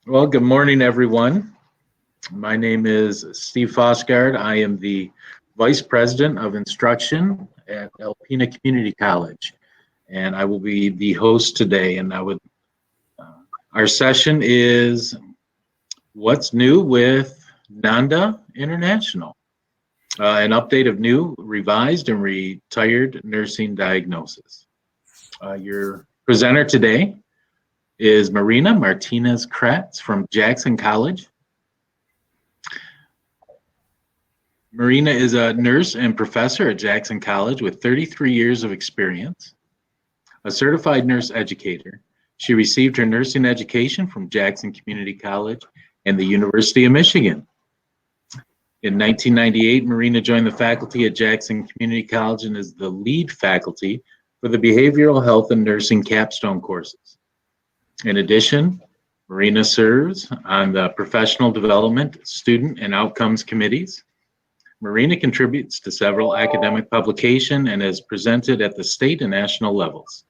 Well, good morning, everyone. My name is Steve Fosgard. I am the Vice President of Instruction at Alpena Community College, and I will be the host today. Uh, our session is What's New with NANDA International, an update of new, revised, and retired nursing diagnoses. Your presenter today is Marina Martinez-Kratz from Jackson College. Marina is a nurse and professor at Jackson College with 33 years of experience. A certified nurse educator, she received her nursing education from Jackson Community College and the University of Michigan. In 1998, Marina joined the faculty at Jackson Community College and is the lead faculty for the Behavioral Health and Nursing capstone courses. In addition, Marina serves on the Professional Development, Student, and Outcomes Committees. Marina contributes to several academic publications and is presented at the state and national levels.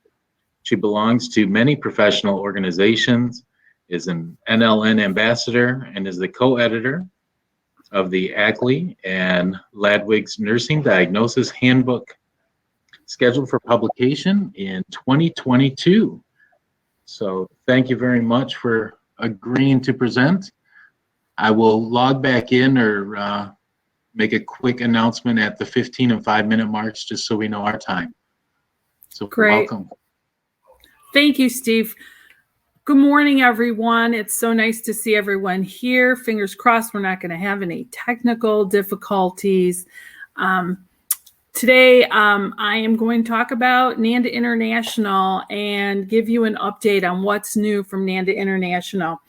She belongs to many professional organizations, is an NLN ambassador, and is the co-editor of the Ackley and Ladwig's Nursing Diagnosis Handbook, scheduled for publication in 2022. So thank you very much for agreeing to present. I will log back in or make a quick announcement at the 15 and 5-minute marks just so we know our time. So Great. Welcome. Thank you, Steve. Good morning, everyone. It's so nice to see everyone here. Fingers crossed we're not going to have any technical difficulties. Today, I am going to talk about NANDA International and give you an update on what's new from NANDA International.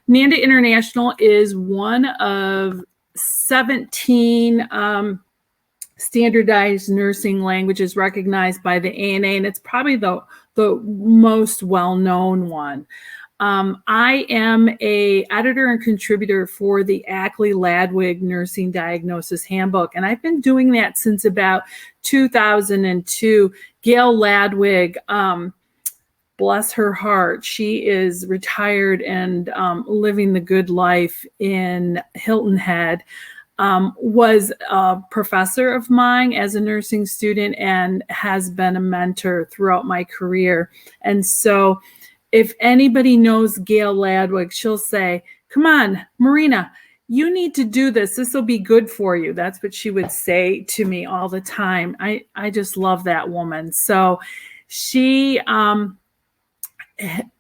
NANDA International is one of 17 standardized nursing languages recognized by the ANA, and it's probably the most well-known one. I am a editor and contributor for the Ackley Ladwig Nursing Diagnosis Handbook, and I've been doing that since about 2002. Gail Ladwig, bless her heart, she is retired and living the good life in Hilton Head. Was a professor of mine as a nursing student and has been a mentor throughout my career. And so if anybody knows Gail Ladwig, she'll say, come on, Marina, you need to do this. This will be good for you. That's what she would say to me all the time. I just love that woman. So she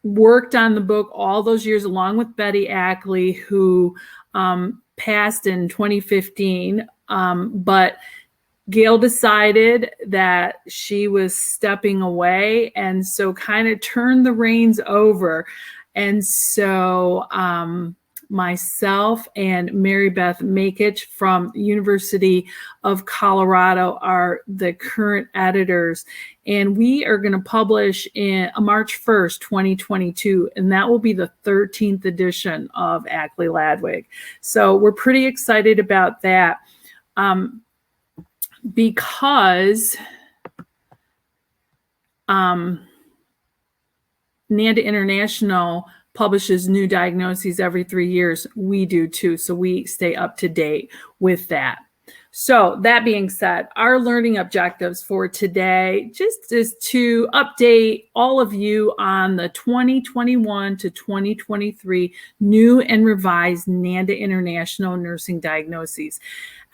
worked on the book all those years along with Betty Ackley, who passed in 2015, but Gail decided that she was stepping away and so kind of turned the reins over. And so myself and Mary Beth Makich from the University of Colorado are the current editors. And we are going to publish in March 1st, 2022, and that will be the 13th edition of Ackley Ladwig. So we're pretty excited about that because NANDA International publishes new diagnoses every 3 years. We do too, so we stay up to date with that. So that being said, our learning objectives for today just is to update all of you on the 2021 to 2023 new and revised NANDA International nursing diagnoses.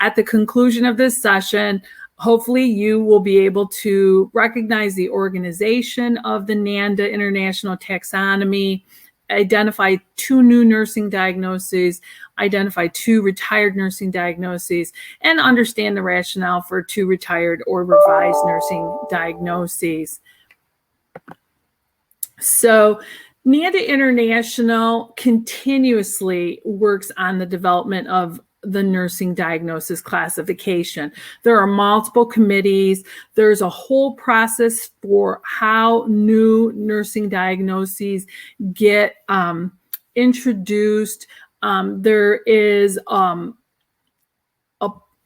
At the conclusion of this session, hopefully you will be able to recognize the organization of the NANDA International taxonomy, identify 2 new nursing diagnoses, identify 2 retired nursing diagnoses, and understand the rationale for 2 retired or revised nursing diagnoses. So NANDA International continuously works on the development of the nursing diagnosis classification. There are multiple committees. There's a whole process for how new nursing diagnoses get introduced. There is a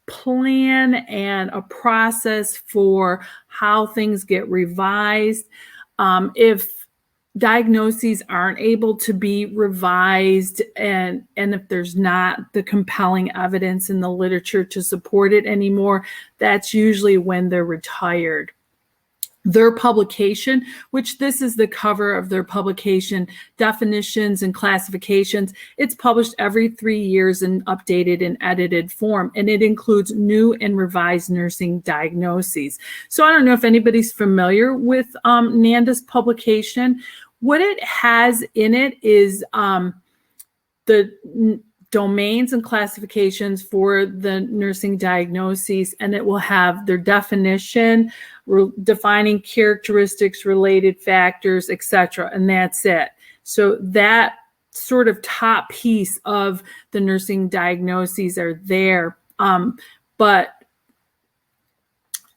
plan and a process for how things get revised. If diagnoses aren't able to be revised, and if there's not the compelling evidence in the literature to support it anymore, that's usually when they're retired. Their publication, which this is the cover of their publication, Definitions and Classifications, it's published every 3 years in updated and edited form, and it includes new and revised nursing diagnoses. So I don't know if anybody's familiar with NANDA's publication. What it has in it is the domains and classifications for the nursing diagnoses, and it will have their definition, defining characteristics, related factors, etc., and that's it. So that sort of top piece of the nursing diagnoses are there, but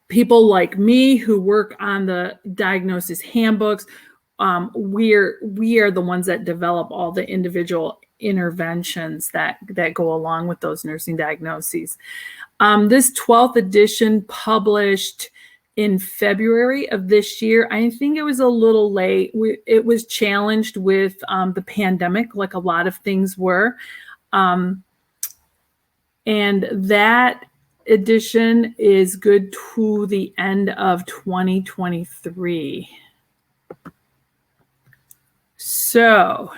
people like me who work on the diagnosis handbooks, we are the ones that develop all the individual interventions that go along with those nursing diagnoses. This 12th edition published in February of this year. I think it was a little late. It was challenged with the pandemic, like a lot of things were. And that edition is good to the end of 2023. So,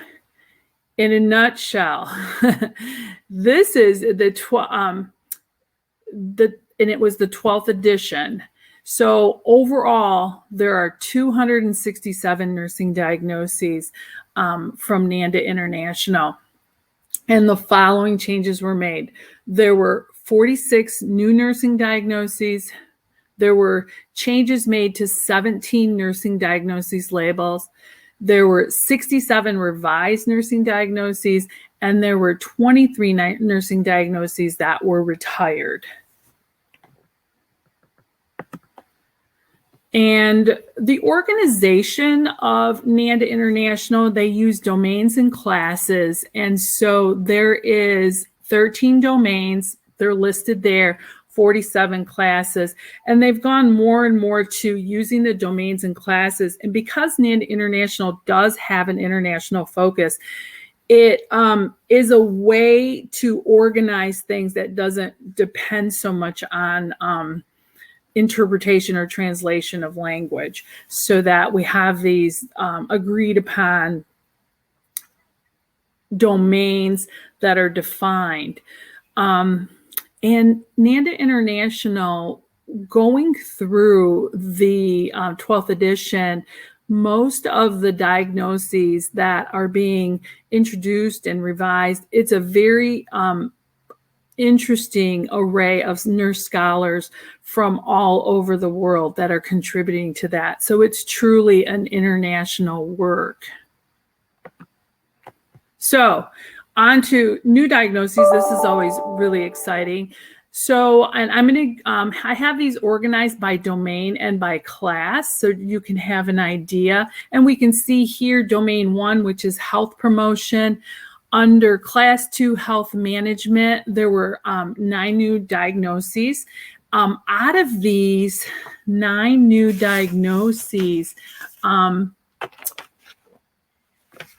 in a nutshell, this is and it was the 12th edition. So overall, there are 267 nursing diagnoses from NANDA International, and the following changes were made. There were 46 new nursing diagnoses. There were changes made to 17 nursing diagnoses labels. There were 67 revised nursing diagnoses, and there were 23 nursing diagnoses that were retired. And the organization of NANDA International, they use domains and classes. And so there is 13 domains, they're listed there, 47 classes, and they've gone more and more to using the domains and classes. And because NANDA International does have an international focus, it is a way to organize things that doesn't depend so much on interpretation or translation of language, so that we have these agreed upon domains that are defined. And NANDA International, going through the 12th edition, most of the diagnoses that are being introduced and revised, it's a very interesting array of nurse scholars from all over the world that are contributing to that. So it's truly an international work. So on to new diagnoses. This is always really exciting. So, and I'm going to, I have these organized by domain and by class, so you can have an idea. And we can see here domain 1, which is health promotion. Under class 2, health management, there were 9 new diagnoses. Out of these 9 new diagnoses,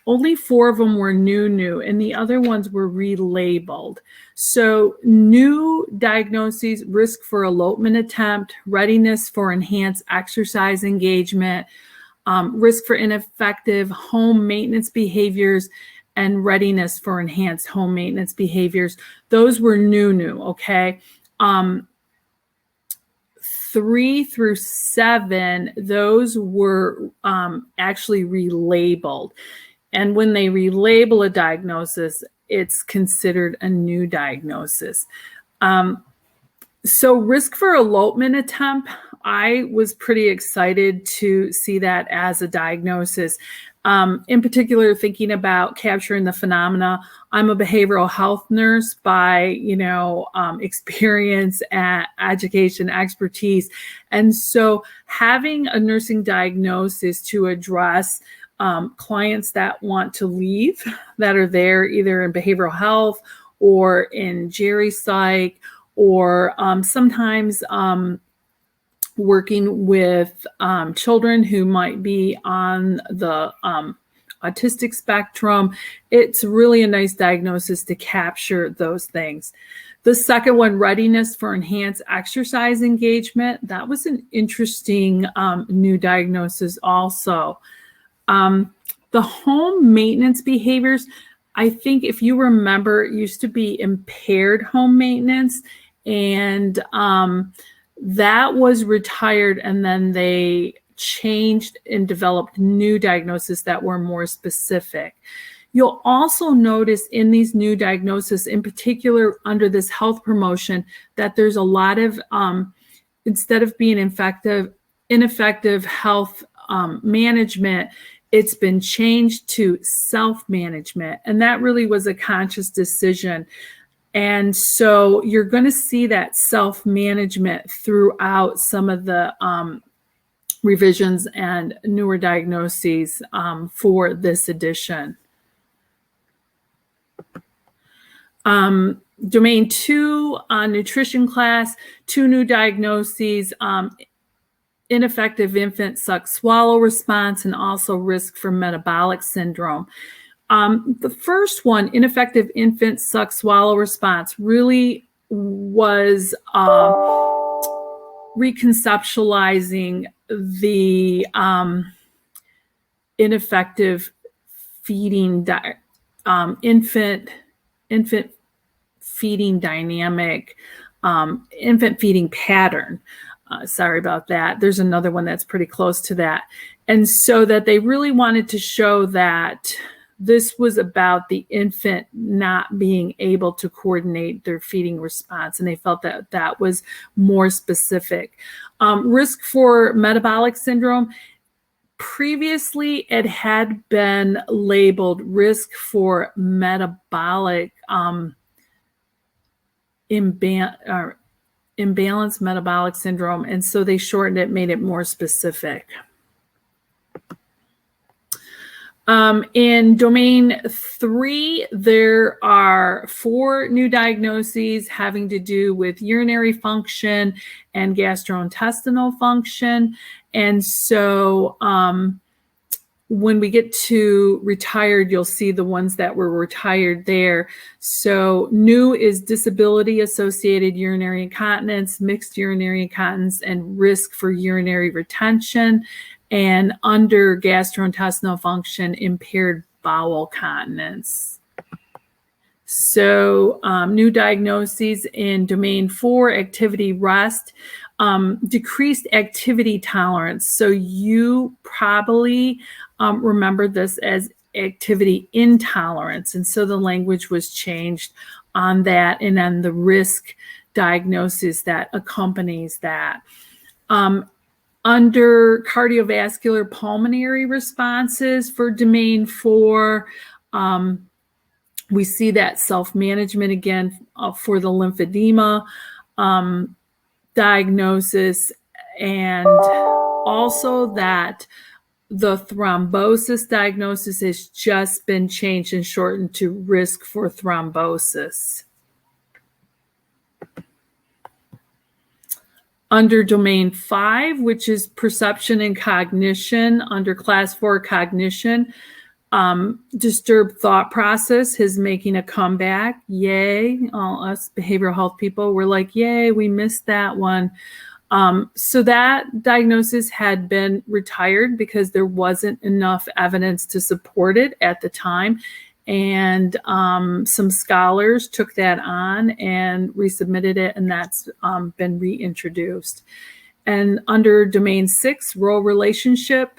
only 4 of them were new, and the other ones were relabeled. So new diagnoses: risk for elopement attempt, readiness for enhanced exercise engagement, risk for ineffective home maintenance behaviors, and readiness for enhanced home maintenance behaviors. Those were new, okay? 3 through 7, those were actually relabeled. And when they relabel a diagnosis, it's considered a new diagnosis. So risk for elopement attempt, I was pretty excited to see that as a diagnosis. In particular, thinking about capturing the phenomena. I'm a behavioral health nurse by, experience, education, expertise. And so having a nursing diagnosis to address clients that want to leave, that are there either in behavioral health or in geri psych, or sometimes working with children who might be on the autistic spectrum. It's really a nice diagnosis to capture those things. The second one, readiness for enhanced exercise engagement. That was an interesting new diagnosis also. The home maintenance behaviors, I think if you remember, it used to be impaired home maintenance, and that was retired, and then they changed and developed new diagnoses that were more specific. You'll also notice in these new diagnoses, in particular under this health promotion, that there's a lot of, instead of being ineffective health management, it's been changed to self-management. And that really was a conscious decision. And so you're going to see that self-management throughout some of the revisions and newer diagnoses for this edition. Domain 2, nutrition class, 2 new diagnoses, ineffective infant suck-swallow response, and also risk for metabolic syndrome. The first one, ineffective infant suck-swallow response, really was reconceptualizing the ineffective feeding infant feeding dynamic, infant feeding pattern. Sorry about that. There's another one that's pretty close to that. And so that they really wanted to show that this was about the infant not being able to coordinate their feeding response. And they felt that that was more specific. Risk for metabolic syndrome. Previously, it had been labeled risk for metabolic imbalanced metabolic syndrome. And so they shortened it, made it more specific. In domain 3, there are 4 new diagnoses having to do with urinary function and gastrointestinal function. And so when we get to retired, you'll see the ones that were retired there. So new is disability-associated urinary incontinence, mixed urinary incontinence, and risk for urinary retention. And under gastrointestinal function, impaired bowel continence. So new diagnoses in domain 4, activity rest, decreased activity tolerance. So you probably remember this as activity intolerance. And so the language was changed on that, and then the risk diagnosis that accompanies that. Under cardiovascular pulmonary responses for domain 4, we see that self-management again for the lymphedema diagnosis, and also that the thrombosis diagnosis has just been changed and shortened to risk for thrombosis. Under domain 5, which is perception and cognition, under class 4 cognition, disturbed thought process is making a comeback. Yay. All us behavioral health people were like, yay, we missed that one. So that diagnosis had been retired because there wasn't enough evidence to support it at the time. And some scholars took that on and resubmitted it, and that's been reintroduced. And under domain 6, role relationship,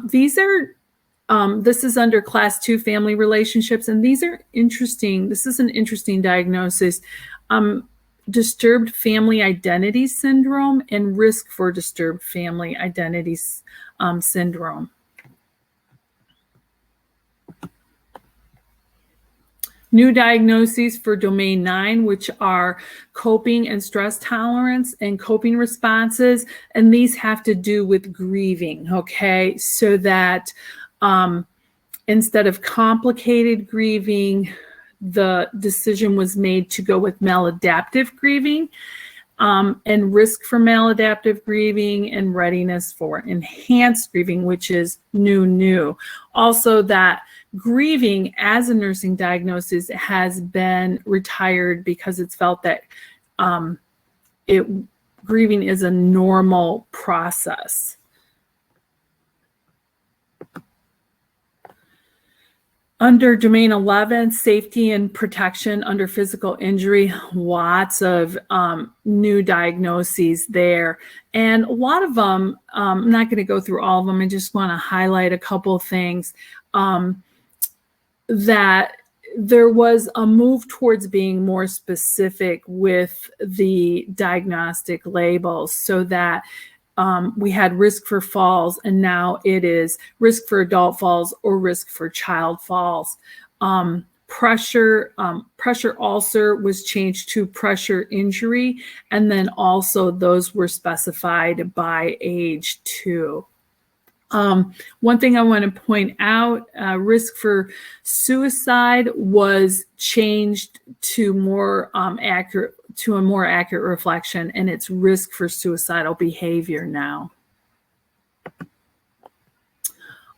these are, this is under class 2 family relationships, and these are interesting. This is an interesting diagnosis. Disturbed family identity syndrome and risk for disturbed family identity syndrome. New diagnoses for domain 9, which are coping and stress tolerance and coping responses. And these have to do with grieving, okay? So that instead of complicated grieving, the decision was made to go with maladaptive grieving. and risk for maladaptive grieving, and readiness for enhanced grieving, which is new. Also, that grieving as a nursing diagnosis has been retired because it's felt that grieving is a normal process. Under domain 11, safety and protection under physical injury, lots of new diagnoses there. And a lot of them, I'm not going to go through all of them. I just want to highlight a couple of things. That there was a move towards being more specific with the diagnostic labels, so that we had risk for falls, and now it is risk for adult falls or risk for child falls. Pressure ulcer was changed to pressure injury, and then also those were specified by age too. One thing I want to point out, risk for suicide was changed to a more accurate reflection, and it's risk for suicidal behavior now.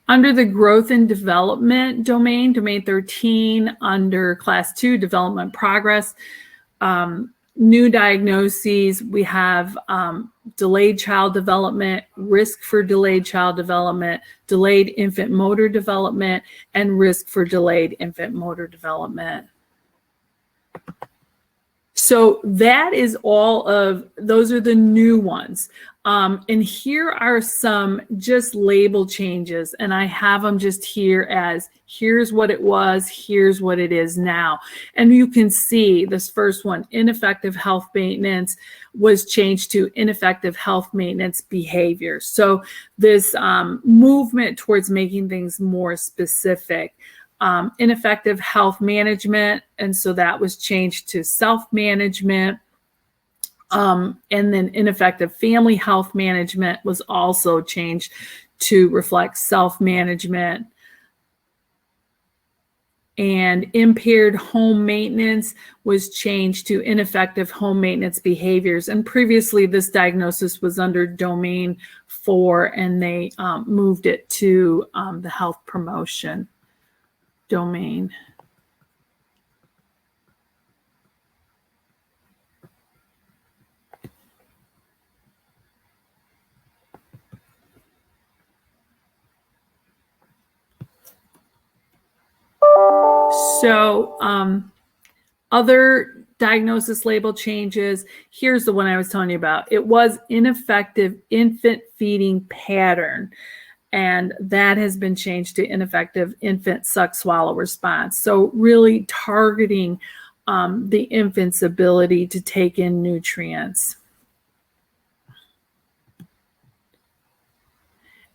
Under the growth and development domain, domain 13, under class 2, development progress, new diagnoses, we have delayed child development, risk for delayed child development, delayed infant motor development, and risk for delayed infant motor development. So that is those are the new ones. And here are some just label changes, and I have them just here as here's what it was, here's what it is now. And you can see this first one, ineffective health maintenance, was changed to ineffective health maintenance behavior. So this movement towards making things more specific. Ineffective health management, and so that was changed to self-management. And then ineffective family health management was also changed to reflect self-management. And impaired home maintenance was changed to ineffective home maintenance behaviors. And previously this diagnosis was under domain 4, and they moved it to the health promotion domain. So other diagnosis label changes, here's the one I was telling you about. It was ineffective infant feeding pattern, and that has been changed to ineffective infant suck swallow response. So really targeting the infant's ability to take in nutrients.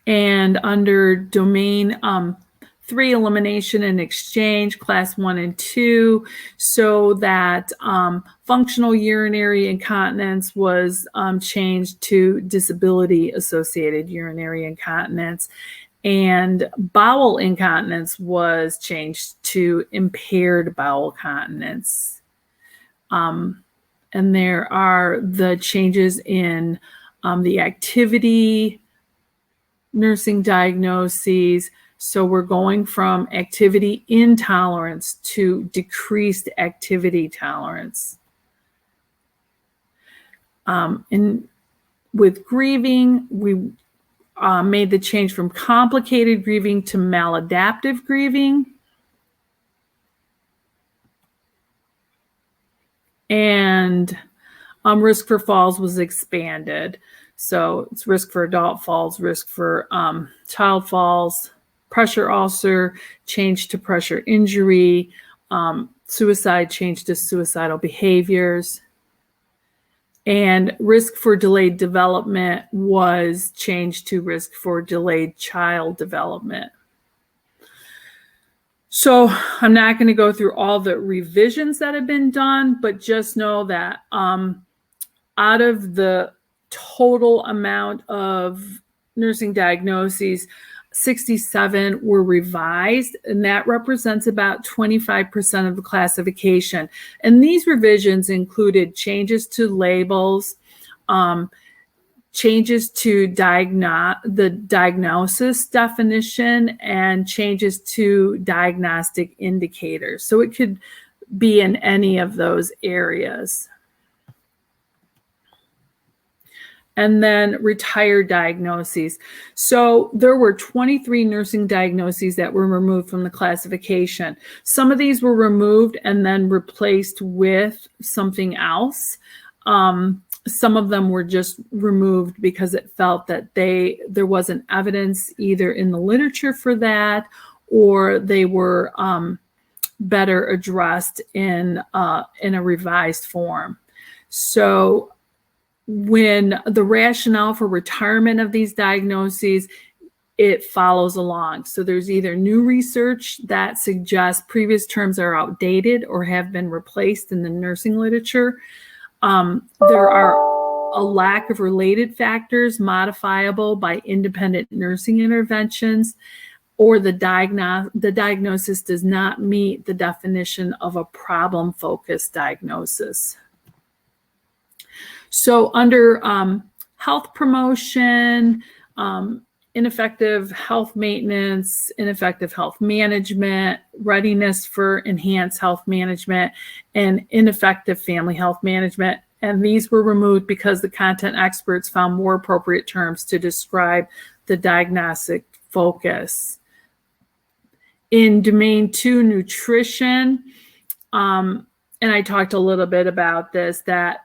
And under domain 3, elimination and exchange, class 1 and 2, so that functional urinary incontinence was changed to disability-associated urinary incontinence, and bowel incontinence was changed to impaired bowel continence. And there are the changes in the activity nursing diagnoses. So we're going from activity intolerance to decreased activity tolerance. And with grieving, we made the change from complicated grieving to maladaptive grieving. And risk for falls was expanded. So it's risk for adult falls, risk for child falls. Pressure ulcer changed to pressure injury, suicide changed to suicidal behaviors, and risk for delayed development was changed to risk for delayed child development. So I'm not going to go through all the revisions that have been done, but just know that out of the total amount of nursing diagnoses, 67 were revised, and that represents about 25% of the classification. And these revisions included changes to labels, changes to the diagnosis definition, and changes to diagnostic indicators. So it could be in any of those areas. And then retired diagnoses. So there were 23 nursing diagnoses that were removed from the classification. Some of these were removed and then replaced with something else. Some of them were just removed because it felt that there wasn't evidence either in the literature for that, or they were better addressed in a revised form. So when the rationale for retirement of these diagnoses, it follows along. So there's either new research that suggests previous terms are outdated or have been replaced in the nursing literature. There are a lack of related factors modifiable by independent nursing interventions, or the diagnosis does not meet the definition of a problem-focused diagnosis. So under health promotion, ineffective health maintenance, ineffective health management, readiness for enhanced health management, and ineffective family health management. And these were removed because the content experts found more appropriate terms to describe the diagnostic focus. In domain 2, nutrition, and I talked a little bit about this, that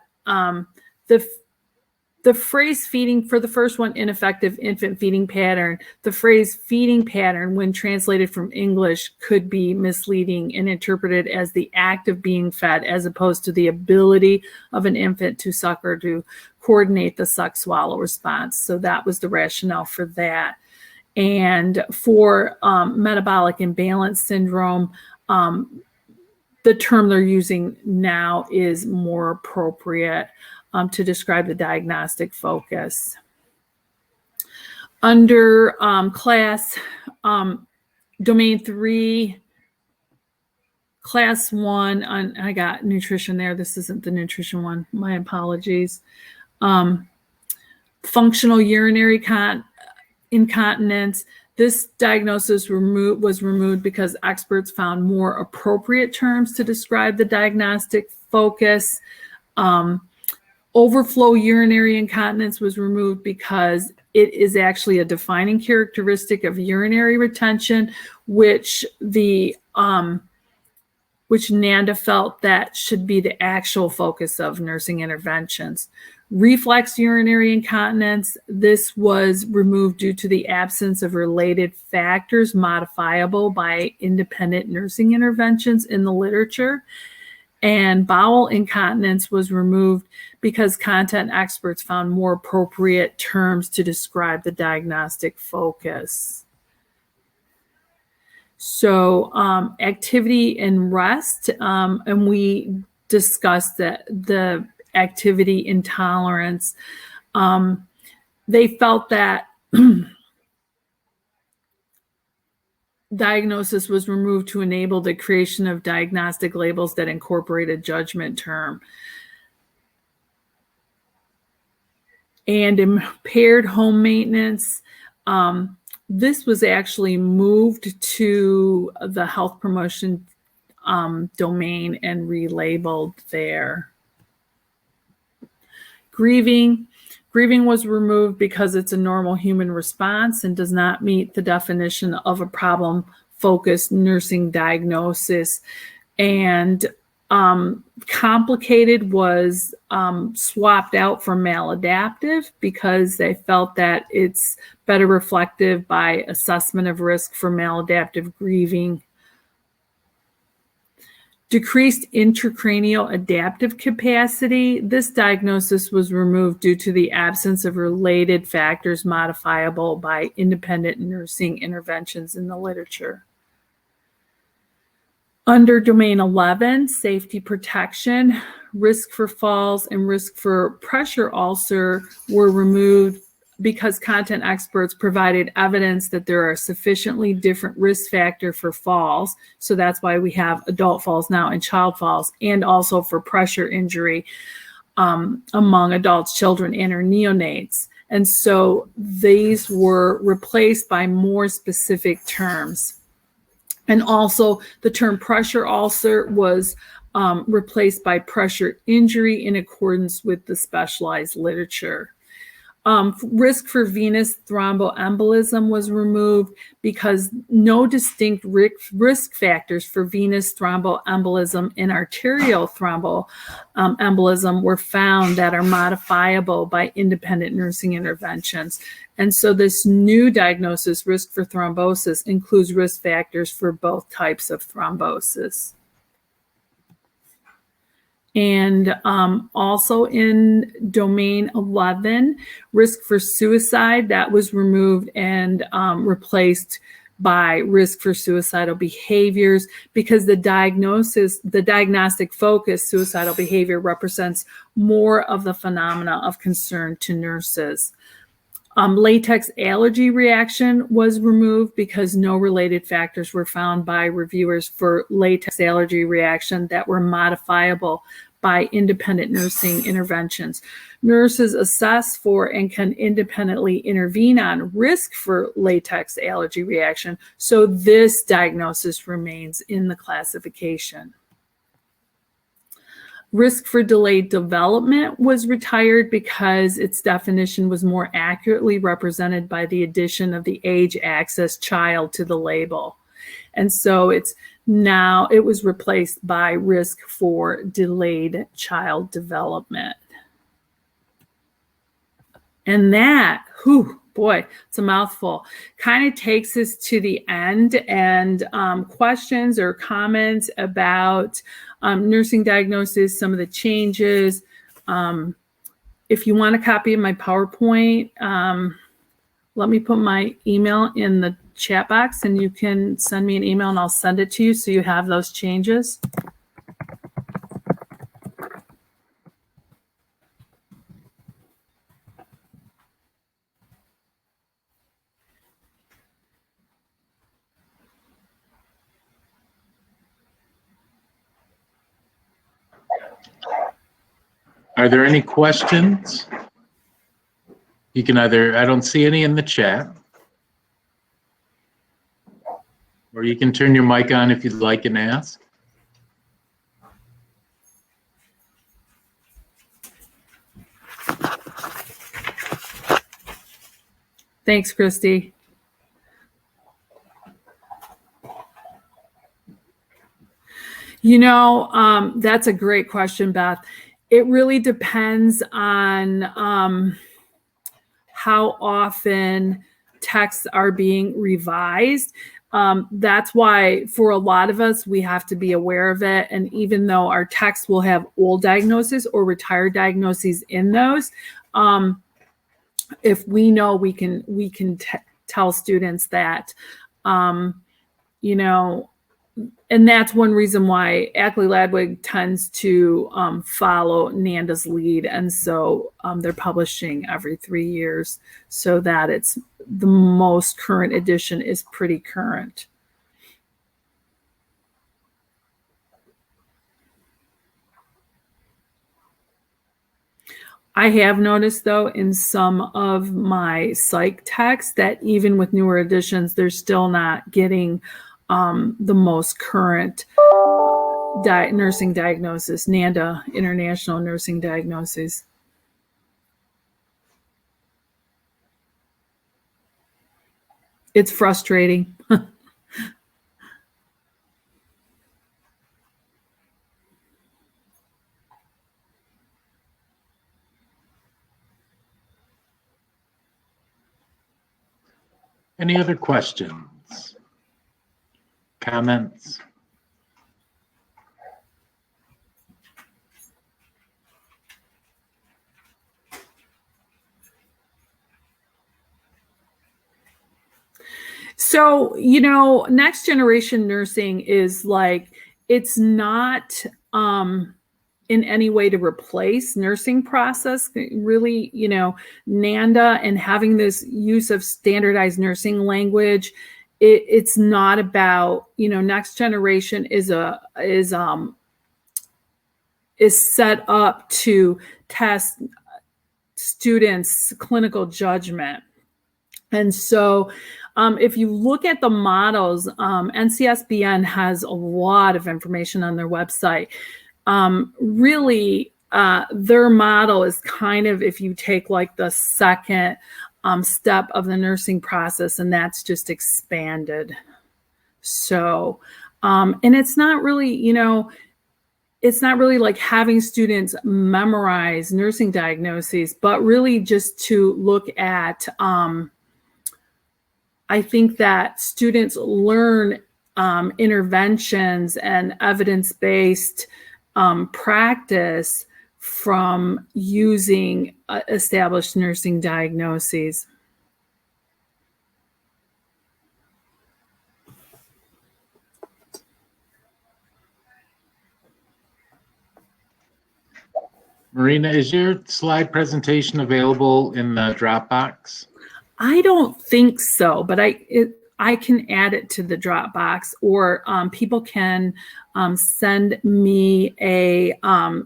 the phrase feeding, for the first one, ineffective infant feeding pattern, the phrase feeding pattern, when translated from English, could be misleading and interpreted as the act of being fed, as opposed to the ability of an infant to suck or to coordinate the suck-swallow response. So that was the rationale for that. And for metabolic imbalance syndrome, the term they're using now is more appropriate to describe the diagnostic focus. Under class domain 3, class 1, I got nutrition there. This isn't the nutrition one. My apologies. Functional urinary incontinence. This diagnosis was removed because experts found more appropriate terms to describe the diagnostic focus. Overflow urinary incontinence was removed because it is actually a defining characteristic of urinary retention, which NANDA felt that should be the actual focus of nursing interventions. Reflex urinary incontinence, this was removed due to the absence of related factors modifiable by independent nursing interventions in the literature. And bowel incontinence was removed because content experts found more appropriate terms to describe the diagnostic focus. So activity and rest, and we discussed that the activity intolerance. They felt that diagnosis was removed to enable the creation of diagnostic labels that incorporate a judgment term. And impaired home maintenance, this was actually moved to the health promotion domain and relabeled there. Grieving was removed because it's a normal human response and does not meet the definition of a problem-focused nursing diagnosis. And complicated was swapped out for maladaptive because they felt that it's better reflective by assessment of risk for maladaptive grieving. Decreased intracranial adaptive capacity. This diagnosis was removed due to the absence of related factors modifiable by independent nursing interventions in the literature. Under domain 11, safety protection, risk for falls and risk for pressure ulcer were removed because content experts provided evidence that there are sufficiently different risk factors for falls. So that's why we have adult falls now and child falls, and also for pressure injury among adults, children, and or neonates. And so these were replaced by more specific terms. And also the term pressure ulcer was replaced by pressure injury in accordance with the specialized literature. Risk for venous thromboembolism was removed because no distinct risk factors for venous thromboembolism and arterial thromboembolism were found that are modifiable by independent nursing interventions. And so this new diagnosis, risk for thrombosis, includes risk factors for both types of thrombosis. And also in domain 11, risk for suicide, that was removed and replaced by risk for suicidal behaviors, because the diagnostic focus, suicidal behavior, represents more of the phenomena of concern to nurses. Latex allergy reaction was removed because no related factors were found by reviewers for latex allergy reaction that were modifiable by independent nursing interventions. Nurses assess for and can independently intervene on risk for latex allergy reaction, so this diagnosis remains in the classification. Risk for delayed development was retired because its definition was more accurately represented by the addition of the age axis child to the label. And so it was replaced by risk for delayed child development. And that, boy, it's a mouthful, kind of takes us to the end. And questions or comments about nursing diagnosis, some of the changes. If you want a copy of my PowerPoint, let me put my email in the chat box and you can send me an email and I'll send it to you so you have those changes. Are there any questions? You can either, I don't see any in the chat, or you can turn your mic on if you'd like and ask. Thanks, Christy. You know, that's a great question, Beth. It really depends on how often texts are being revised. That's why for a lot of us, we have to be aware of it. And even though our texts will have old diagnoses or retired diagnoses in those, if we know, we can tell students that, you know, and that's one reason why Ackley-Ladwig tends to follow NANDA's lead. And so they're publishing every 3 years so that it's the most current edition is pretty current. I have noticed, though, in some of my psych texts that even with newer editions, they're still not getting the most current nursing diagnosis, NANDA, International Nursing Diagnoses. It's frustrating. Any other questions? Comments? So, you know, next generation nursing is like, it's not in any way to replace nursing process. Really, you know, NANDA and having this use of standardized nursing language, it's not about, you know, next generation is set up to test students' clinical judgment. And so if you look at the models, NCSBN has a lot of information on their website. Really, their model is kind of, if you take like the second step of the nursing process, and that's just expanded. So, and it's not really, you know, it's not really like having students memorize nursing diagnoses, but really just to look at, I think that students learn interventions and evidence-based practice from using established nursing diagnoses. Marina, is your slide presentation available in the Dropbox? I don't think so, but I can add it to the Dropbox, or people can send me a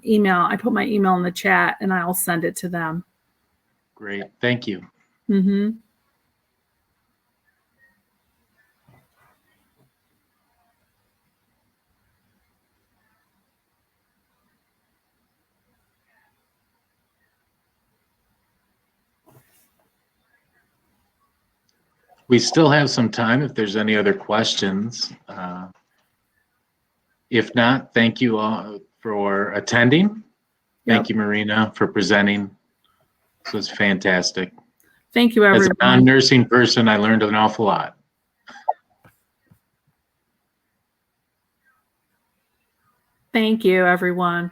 email. I put my email in the chat and I'll send it to them. Great, thank you. Mm-hmm. We still have some time if there's any other questions. If not, thank you all for attending. Thank you, Marina, for presenting. This was fantastic. Thank you, everyone. As a non-nursing person, I learned an awful lot. Thank you, everyone.